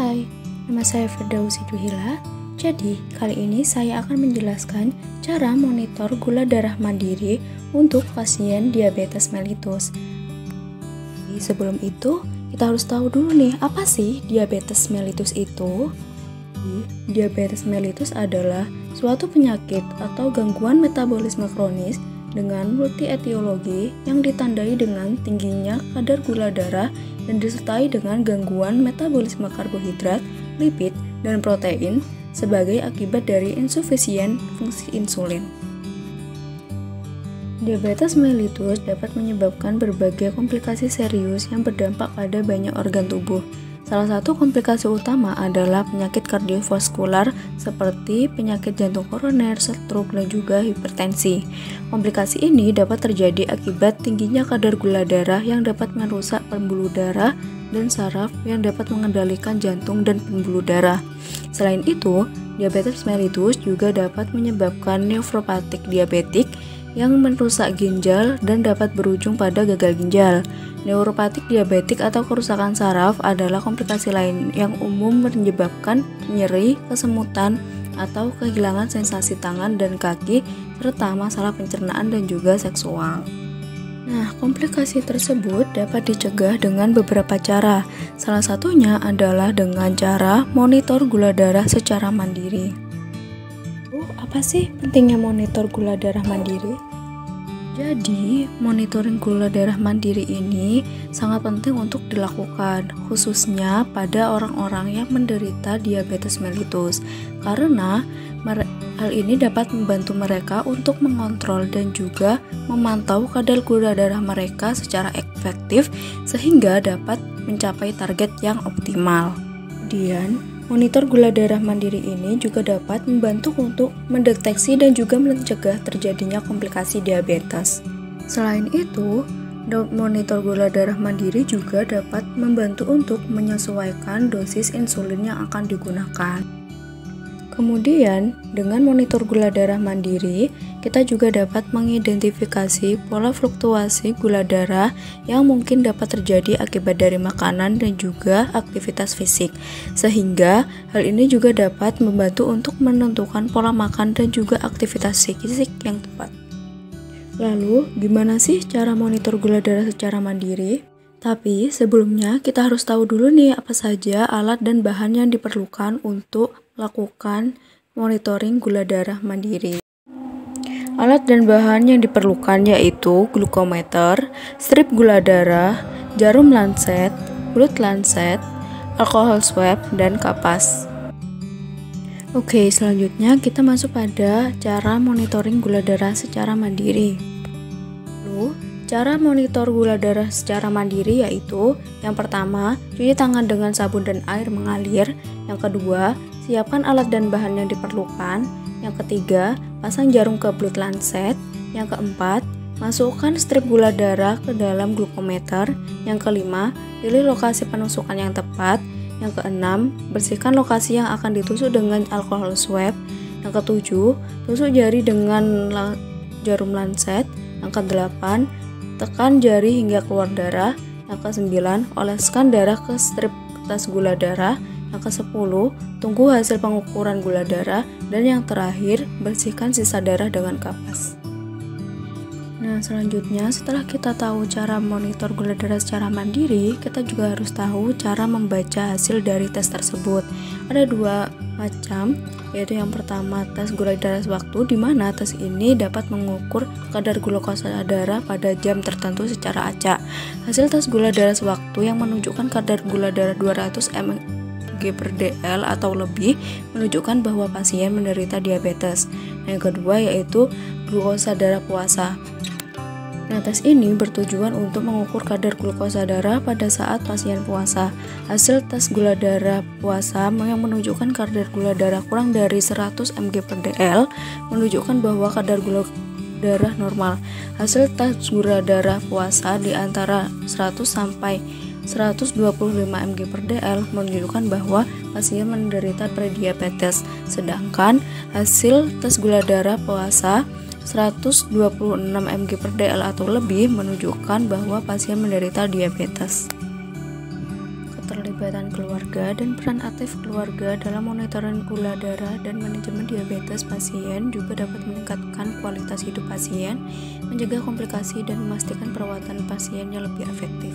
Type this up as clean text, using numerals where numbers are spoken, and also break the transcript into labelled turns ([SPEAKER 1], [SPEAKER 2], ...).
[SPEAKER 1] Hai, nama saya Firdausi Duhila. Jadi, kali ini saya akan menjelaskan cara monitor gula darah mandiri untuk pasien diabetes mellitus. Sebelum itu, kita harus tahu dulu nih, apa sih diabetes mellitus itu? Diabetes mellitus adalah suatu penyakit atau gangguan metabolisme kronis dengan multi-etiologi yang ditandai dengan tingginya kadar gula darah dan disertai dengan gangguan metabolisme karbohidrat, lipid, dan protein sebagai akibat dari insufisien fungsi insulin. Diabetes mellitus dapat menyebabkan berbagai komplikasi serius yang berdampak pada banyak organ tubuh. Salah satu komplikasi utama adalah penyakit kardiovaskular seperti penyakit jantung koroner, stroke, dan juga hipertensi. Komplikasi ini dapat terjadi akibat tingginya kadar gula darah yang dapat merusak pembuluh darah dan saraf yang dapat mengendalikan jantung dan pembuluh darah. Selain itu, diabetes mellitus juga dapat menyebabkan nefropatik diabetik yang merusak ginjal dan dapat berujung pada gagal ginjal. Neuropatik diabetik atau kerusakan saraf adalah komplikasi lain yang umum menyebabkan nyeri, kesemutan, atau kehilangan sensasi tangan dan kaki, serta masalah pencernaan dan juga seksual. Nah, komplikasi tersebut dapat dicegah dengan beberapa cara. Salah satunya adalah dengan cara monitor gula darah secara mandiri. Apa sih pentingnya monitor gula darah mandiri? Jadi, monitoring gula darah mandiri ini sangat penting untuk dilakukan, khususnya pada orang-orang yang menderita diabetes mellitus, karena hal ini dapat membantu mereka untuk mengontrol dan juga memantau kadar gula darah mereka secara efektif sehingga dapat mencapai target yang optimal. Kemudian, monitor gula darah mandiri ini juga dapat membantu untuk mendeteksi dan juga mencegah terjadinya komplikasi diabetes. Selain itu, monitor gula darah mandiri juga dapat membantu untuk menyesuaikan dosis insulin yang akan digunakan. Kemudian, dengan monitor gula darah mandiri, kita juga dapat mengidentifikasi pola fluktuasi gula darah yang mungkin dapat terjadi akibat dari makanan dan juga aktivitas fisik. Sehingga, hal ini juga dapat membantu untuk menentukan pola makan dan juga aktivitas fisik yang tepat. Lalu, gimana sih cara monitor gula darah secara mandiri? Tapi sebelumnya kita harus tahu dulu nih apa saja alat dan bahan yang diperlukan untuk lakukan monitoring gula darah mandiri. Alat dan bahan yang diperlukan yaitu glukometer, strip gula darah, jarum lancet, blood lancet, alcohol swab, dan kapas. Oke, selanjutnya kita masuk pada cara monitoring gula darah secara mandiri. Cara monitor gula darah secara mandiri yaitu yang pertama, cuci tangan dengan sabun dan air mengalir. Yang kedua, siapkan alat dan bahan yang diperlukan. Yang ketiga, pasang jarum ke blood lancet. Yang keempat, masukkan strip gula darah ke dalam glukometer. Yang kelima, pilih lokasi penusukan yang tepat. Yang keenam, bersihkan lokasi yang akan ditusuk dengan alcohol swab. Yang ketujuh, tusuk jari dengan jarum lancet. Yang kedelapan, tekan jari hingga keluar darah. Yang ke-9, oleskan darah ke strip kertas gula darah. Yang ke-10, tunggu hasil pengukuran gula darah. Dan yang terakhir, bersihkan sisa darah dengan kapas. Nah, selanjutnya setelah kita tahu cara monitor gula darah secara mandiri, kita juga harus tahu cara membaca hasil dari tes tersebut. Ada dua macam, yaitu yang pertama tes gula darah sewaktu, di mana tes ini dapat mengukur kadar glukosa darah pada jam tertentu secara acak. Hasil tes gula darah sewaktu yang menunjukkan kadar gula darah 200 mg/dl atau lebih menunjukkan bahwa pasien menderita diabetes. Yang kedua yaitu glukosa darah puasa. Nah, tes ini bertujuan untuk mengukur kadar glukosa darah pada saat pasien puasa. Hasil tes gula darah puasa yang menunjukkan kadar gula darah kurang dari 100 mg/dl menunjukkan bahwa kadar gula darah normal. Hasil tes gula darah puasa di antara 100 sampai 125 mg/dl menunjukkan bahwa pasien menderita prediabetes. Sedangkan hasil tes gula darah puasa 126 mg/dl atau lebih menunjukkan bahwa pasien menderita diabetes. keterlibatan keluarga dan peran aktif keluarga dalam monitoring gula darah dan manajemen diabetes pasien juga dapat meningkatkan kualitas hidup pasien, mencegah komplikasi dan memastikan perawatan pasiennya lebih efektif.